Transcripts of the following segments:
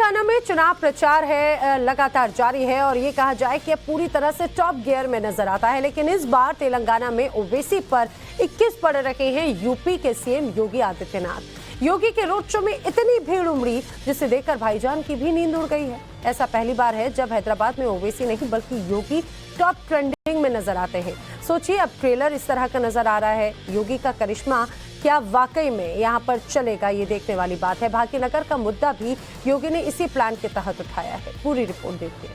तेलंगाना में चुनाव प्रचार है लगातार जारी है और ये कहा जाए कि अब पूरी तरह से टॉप गियर में नजर आता है। लेकिन इस बार तेलंगाना में ओवैसी पर 21 पड़ रखे हैं यूपी के सीएम योगी आदित्यनाथ। योगी के रोड शो में इतनी भीड़ उमड़ी जिसे देखकर भाईजान की भी नींद उड़ गई है। ऐसा पहली बार है जब हैदराबाद में ओवैसी नहीं बल्कि योगी टॉप ट्रेंडिंग में नजर आते हैं। सोचिए अब ट्रेलर इस तरह का नजर आ रहा है। योगी का करिश्मा क्या वाकई में यहाँ पर चलेगा, ये देखने वाली बात है। भाग्यनगर का मुद्दा भी योगी ने इसी प्लान के तहत उठाया है। पूरी रिपोर्ट देखिए।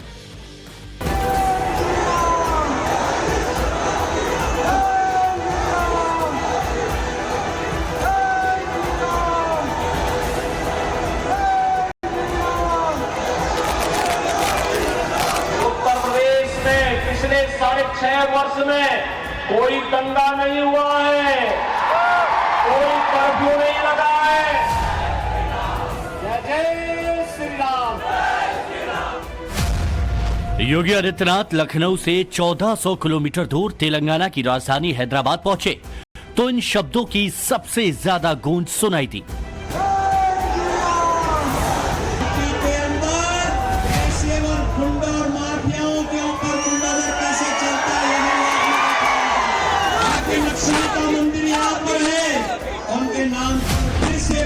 उत्तर प्रदेश में पिछले 6.5 वर्ष में कोई दंगा नहीं हुआ है, कोई कर्फ्यू नहीं लगा है। जय श्री राम। योगी आदित्यनाथ लखनऊ से 1400 किलोमीटर दूर तेलंगाना की राजधानी हैदराबाद पहुंचे तो इन शब्दों की सबसे ज्यादा गूंज सुनाई दी।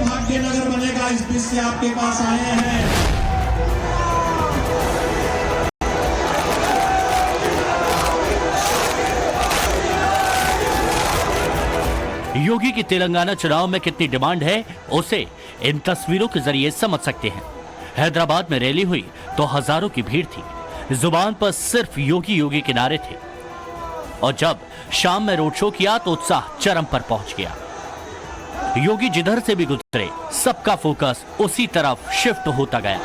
भाग्यनगर बनेगा, इस बीच से आपके पास आए हैं। योगी की तेलंगाना चुनाव में कितनी डिमांड है उसे इन तस्वीरों के जरिए समझ सकते हैं। हैदराबाद में रैली हुई तो हजारों की भीड़ थी, जुबान पर सिर्फ योगी योगी के नारे थे और जब शाम में रोड शो किया तो उत्साह चरम पर पहुंच गया। योगी जिधर से भी गुजरे सबका फोकस उसी तरफ शिफ्ट होता गया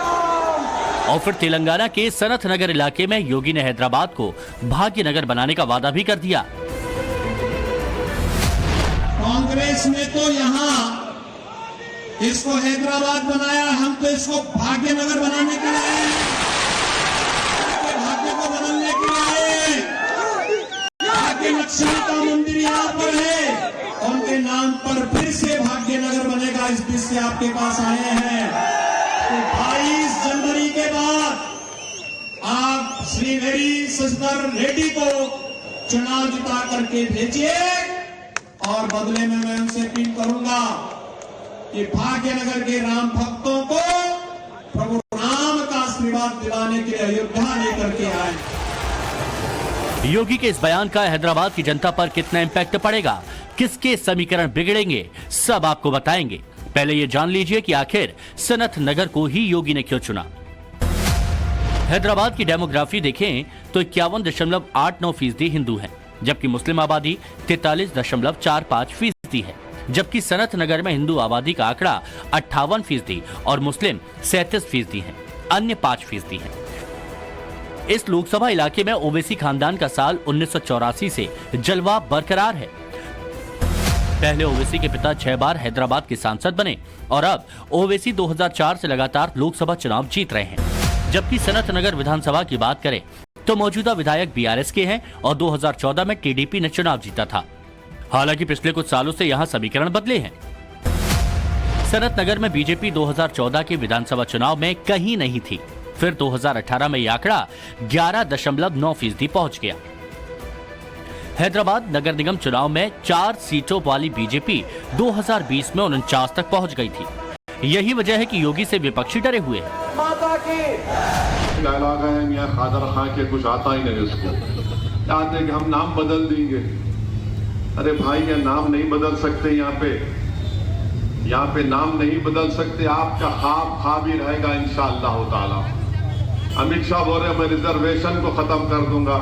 और फिर तेलंगाना के सनत नगर इलाके में योगी ने हैदराबाद को भाग्यनगर बनाने का वादा भी कर दिया। कांग्रेस ने तो यहाँ इसको हैदराबाद बनाया, हम तो इसको भाग्यनगर बनाने के लिए, भाग्य को बदलने के लिए। भाग्य लक्ष्मी का मंदिर यहाँ पर है, उनके नाम पर फिर से भाग्यनगर बनेगा, इस बीच से आपके पास आए हैं। तो 22 जनवरी के बाद आप श्रीहरि सस्तर रेड्डी को चुनाव जिता करके भेजिए और बदले में मैं उनसे अपील करूंगा कि भाग्यनगर के राम भक्तों को प्रभु राम का आशीर्वाद दिलाने के लिए अयोध्या लेकर के आए। योगी के इस बयान का हैदराबाद की जनता पर कितना इम्पैक्ट पड़ेगा, किसके समीकरण बिगड़ेंगे, सब आपको बताएंगे। पहले ये जान लीजिए कि आखिर सनत नगर को ही योगी ने क्यों चुना। हैदराबाद की डेमोग्राफी देखें तो 51.89% हिंदू हैं, जबकि मुस्लिम आबादी 43.45% है। जबकि सनत नगर में हिंदू आबादी का आंकड़ा 58% और मुस्लिम 37% है, अन्य 5% है। इस लोकसभा इलाके में ओवैसी खानदान का साल 1984 से जलवा बरकरार है। पहले ओवैसी के पिता 6 बार हैदराबाद के सांसद बने और अब ओवैसी 2004 से लगातार लोकसभा चुनाव जीत रहे हैं। जबकि सनत नगर विधानसभा की बात करें तो मौजूदा विधायक बीआरएस के हैं और 2014 में टीडीपी ने चुनाव जीता था। हालांकि पिछले कुछ सालों से यहां समीकरण बदले हैं। सनत नगर में बीजेपी 2014 के विधानसभा चुनाव में कहीं नहीं थी, फिर 2018 में यह आंकड़ा 11.9% पहुंच गया। हैदराबाद नगर निगम चुनाव में 4 सीटों वाली बीजेपी 2020 में 49 तक पहुंच गई थी। यही वजह है कि योगी से विपक्षी डरे हुए हैं। डायलॉग है मियां खादर खां के, कुछ आता ही नहीं उसको, चाहते कि हम नाम बदल देंगे। अरे भाई ये नाम नहीं बदल सकते, यहाँ पे नाम नहीं बदल सकते। आपका ख्वाब ही रहेगा इंशाअल्लाह ताला। अमित शाह बोल रहे मैं रिजर्वेशन को खत्म कर दूंगा।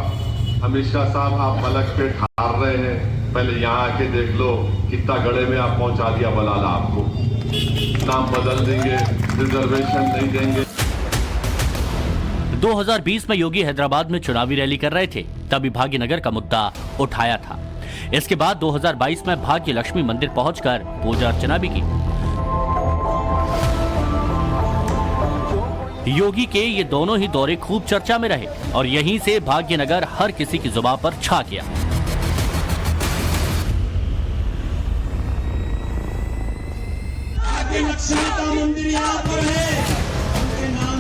अमित शाह साहब आप मलक पे हार रहे हैं, पहले यहाँ आके देख लो कितना गड़े में आप पहुंचा दिया बलाला आपको। नाम बदल देंगे, रिजर्वेशन नहीं देंगे। 2020 में योगी हैदराबाद में चुनावी रैली कर रहे थे, तभी भाग्यनगर का मुद्दा उठाया था। इसके बाद 2022 में भाग्य लक्ष्मी मंदिर पहुंचकर पूजा अर्चना भी की। योगी के ये दोनों ही दौरे खूब चर्चा में रहे और यहीं से भाग्यनगर हर किसी की जुबान पर छा गया। लक्ष्मी का मंदिर यहाँ पर है, उनके नाम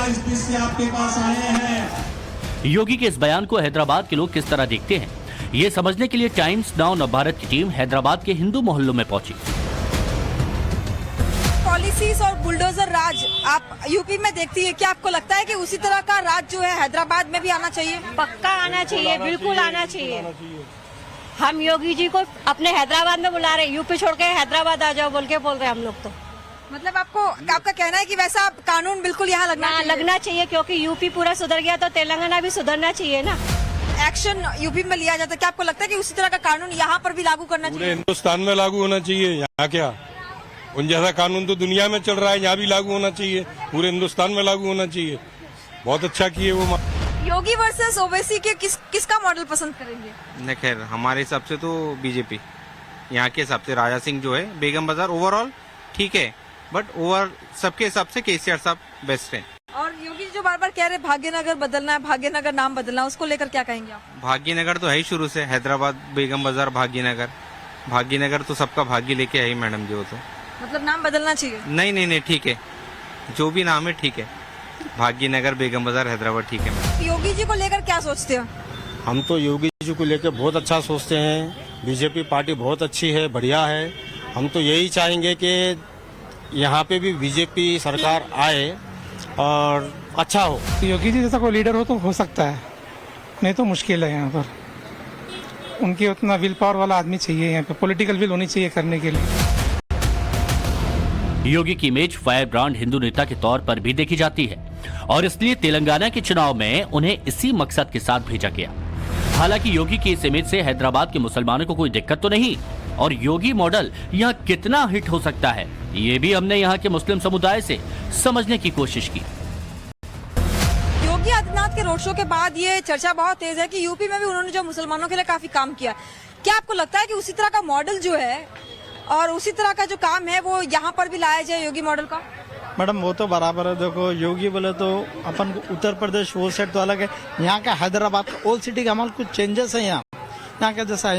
बनेगा इस देश से आपके पास आए हैं। योगी के इस बयान को हैदराबाद के लोग किस तरह देखते हैं, ये समझने के लिए टाइम्स नाउ नवभारत की टीम हैदराबाद के हिंदू मोहल्लों में पहुंची। पॉलिसीज और बुलडोजर राज आप यूपी में देखती है, क्या आपको लगता है कि उसी तरह का राज जो है हैदराबाद में भी आना चाहिए? पक्का आना चाहिए, बिल्कुल आना चाहिए। हम योगी जी को अपने हैदराबाद में बुला रहे, यूपी छोड़ के हैदराबाद आ जाओ बोल रहे हम लोग। तो मतलब आपका कहना है कि वैसा कानून बिल्कुल यहाँ लगना चाहिए, क्योंकि यूपी पूरा सुधर गया तो तेलंगाना भी सुधरना चाहिए ना। एक्शन यूपी में लिया जाता है, क्या आपको लगता है कि उसी तरह का कानून यहाँ पर भी लागू करना चाहिए? पूरे हिंदुस्तान में लागू होना चाहिए, यहाँ क्या उन जैसा कानून तो दुनिया में चल रहा है, यहाँ भी लागू होना चाहिए, पूरे हिंदुस्तान में लागू होना चाहिए। बहुत अच्छा किए वो। योगी वर्सेस ओवैसी के किसका मॉडल पसंद करेंगे? नहीं, खैर हमारे हिसाब से तो बीजेपी, यहाँ के हिसाब से राजा सिंह जो है, बेगम बाजार ओवरऑल ठीक है, बट ओवर सबके हिसाब से केसीआर साहब बेस्ट है। और योगी जो बार बार कह रहे भाग्यनगर बदलना है, भाग्यनगर नाम बदलना है, उसको लेकर क्या कहेंगे आप? भाग्यनगर तो है ही शुरू से, हैदराबाद, बेगम बाजार, भाग्यनगर तो सबका भाग्य लेके आई मैडम जी। वो तो मतलब नाम बदलना चाहिए? नहीं ठीक है, जो भी नाम है ठीक है, भाग्यनगर, बेगम बाजार, हैदराबाद ठीक है। योगी जी को लेकर क्या सोचते हो? हम तो योगी जी को लेकर बहुत अच्छा सोचते हैं। बीजेपी पार्टी बहुत अच्छी है, बढ़िया है। हम तो यही चाहेंगे कि यहाँ पे भी बीजेपी सरकार आए और अच्छा हो। योगी जी जैसा कोई लीडर हो तो हो सकता है, नहीं तो मुश्किल है। यहाँ पर उनकी उतना विल पावर वाला आदमी चाहिए, यहाँ पे पॉलिटिकल विल होनी चाहिए करने के लिए। योगी की इमेज फायर ब्रांड हिंदू नेता के तौर पर भी देखी जाती है और इसलिए तेलंगाना के चुनाव में उन्हें इसी मकसद के साथ भेजा गया। हालांकि योगी की इस इमेज से हैदराबाद के मुसलमानों को कोई दिक्कत तो नहीं, और योगी मॉडल यहाँ कितना हिट हो सकता है, ये भी हमने यहाँ के मुस्लिम समुदाय से समझने की कोशिश की। योगी आदित्यनाथ के रोड शो के बाद ये चर्चा बहुत तेज है कि यूपी में भी उन्होंने जो मुसलमानों के लिए काफी काम किया। क्या आपको लगता है कि उसी तरह का मॉडल जो है और उसी तरह का जो काम है वो यहाँ पर भी लाया जाए, योगी मॉडल का? मैडम वो तो बराबर है। देखो योगी बोले तो अपन उत्तर प्रदेश वो सेट तो अलग है, यहाँ का हैदराबाद का ओल्ड सिटी का हमारे कुछ चेंजेस है। यहाँ का जैसा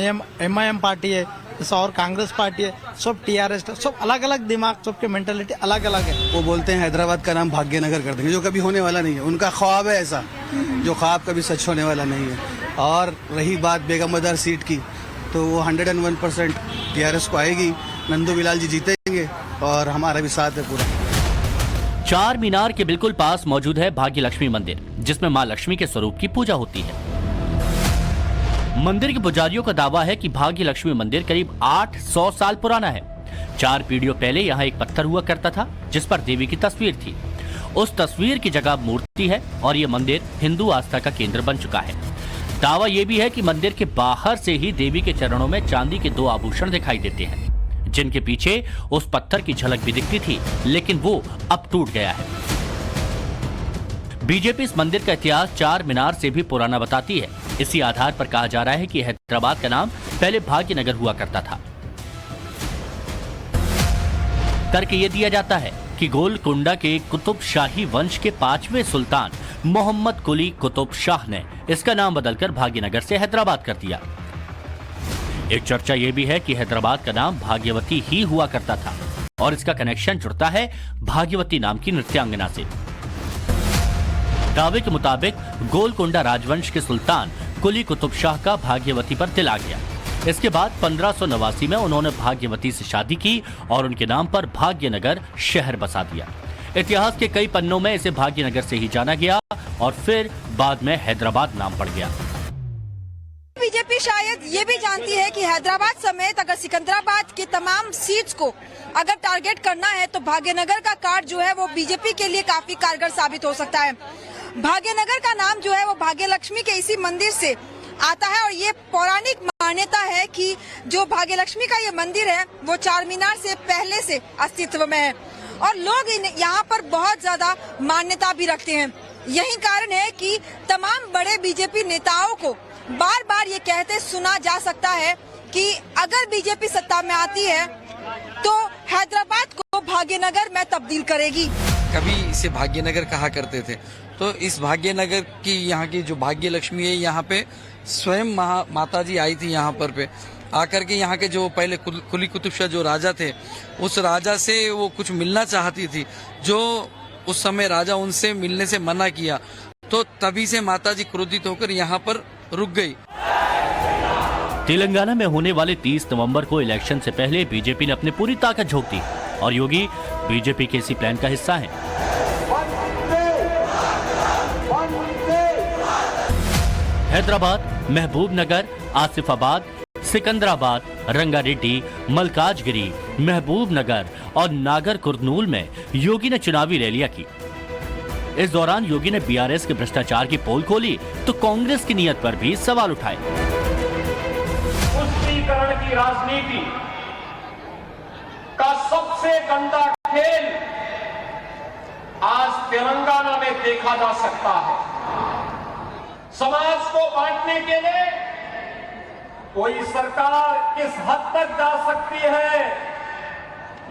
MIM पार्टी है, जैसा और कांग्रेस पार्टी है, सब TRS, सब अलग अलग दिमाग, सबके मेंटेलिटी अलग अलग है। वो बोलते हैं हैदराबाद का नाम भाग्यनगर कर देंगे, जो कभी होने वाला नहीं है। उनका ख्वाब है ऐसा, जो ख्वाब कभी सच होने वाला नहीं है। और रही बात बेगम बाजार सीट की, तो वो 101% TRS को आएगी, नंदू बिलाल जी जीतेंगे और हमारा भी साथ है पूरा। चार मीनार के बिल्कुल पास मौजूद है भाग्य लक्ष्मी मंदिर, जिसमें मां लक्ष्मी के स्वरूप की पूजा होती है। मंदिर के पुजारियों का दावा है कि भाग्य लक्ष्मी मंदिर करीब 800 साल पुराना है। 4 पीढ़ियों पहले यहाँ एक पत्थर हुआ करता था जिस पर देवी की तस्वीर थी। उस तस्वीर की जगह मूर्ति है और ये मंदिर हिंदू आस्था का केंद्र बन चुका है। दावा यह भी है कि मंदिर के बाहर से ही देवी के चरणों में चांदी के 2 आभूषण दिखाई देते हैं, जिनके पीछे उस पत्थर की झलक भी दिखती थी, लेकिन वो अब टूट गया है। बीजेपी इस मंदिर का इतिहास 4 मीनार से भी पुराना बताती है। इसी आधार पर कहा जा रहा है कि हैदराबाद का नाम पहले भाग्यनगर हुआ करता था। तर्क ये दिया जाता है कि गोलकुंडा के कुतुब शाही वंश के 5वें सुल्तान मोहम्मद कुली कुतुब शाह ने इसका नाम बदलकर भाग्यनगर से हैदराबाद कर दिया। एक चर्चा यह भी है कि हैदराबाद का नाम भाग्यवती ही हुआ करता था और इसका कनेक्शन जुड़ता है भाग्यवती नाम की नृत्यांगना से। दावे के मुताबिक गोलकुंडा राजवंश के सुल्तान कुली कुतुब शाह का भाग्यवती पर दिल आ गया। इसके बाद 1589 में उन्होंने भाग्यवती से शादी की और उनके नाम पर भाग्यनगर शहर बसा दिया। इतिहास के कई पन्नों में इसे भाग्यनगर से ही जाना गया और फिर बाद में हैदराबाद नाम पड़ गया। बीजेपी शायद ये भी जानती है कि हैदराबाद समेत अगर सिकंदराबाद की तमाम सीट्स को अगर टारगेट करना है तो भाग्यनगर का कार्ड जो है वो बीजेपी के लिए काफी कारगर साबित हो सकता है। भाग्यनगर का नाम जो है वो भाग्य लक्ष्मी के इसी मंदिर से आता है और ये पौराणिक मान्यता है कि जो भाग्य लक्ष्मी का ये मंदिर है वो 4 मीनार से पहले से अस्तित्व में है और लोग यहाँ पर बहुत ज्यादा मान्यता भी रखते हैं। यही कारण है कि तमाम बड़े बीजेपी नेताओं को बार बार ये कहते सुना जा सकता है कि अगर बीजेपी सत्ता में आती है तो हैदराबाद को भाग्यनगर में तब्दील करेगी। कभी इसे भाग्यनगर कहा करते थे, तो इस भाग्यनगर की यहाँ की जो भाग्य लक्ष्मी है, यहाँ पे स्वयं माता जी आई थी यहाँ पर आकर के यहाँ के जो पहले कुली कुतुब शाह जो राजा थे, उस राजा से वो कुछ मिलना चाहती थी। जो उस समय राजा उनसे मिलने से मना किया, तो तभी से माताजी क्रोधित होकर यहाँ पर रुक गई। तेलंगाना में होने वाले 30 नवंबर को इलेक्शन से पहले बीजेपी ने अपनी पूरी ताकत झोंक दी और योगी बीजेपी के इसी प्लान का हिस्सा हैं। हैदराबाद, महबूबनगर, आसिफाबाद, सिकंदराबाद, रंगारेड्डी, मलकाजगिरी, महबूबनगर और नागर कुर्नूल में योगी ने चुनावी रैलियां की। इस दौरान योगी ने बीआरएस के भ्रष्टाचार की पोल खोली तो कांग्रेस की नीयत पर भी सवाल उठाए। तुष्टीकरण की राजनीति का सबसे गंदा खेल आज तेलंगाना में देखा जा सकता है। समाज को बांटने के लिए कोई सरकार किस हद तक जा सकती है,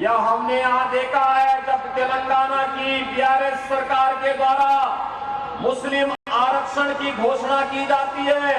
यह हमने यहां देखा है। जब तेलंगाना की बीआरएस सरकार के द्वारा मुस्लिम आरक्षण की घोषणा की जाती है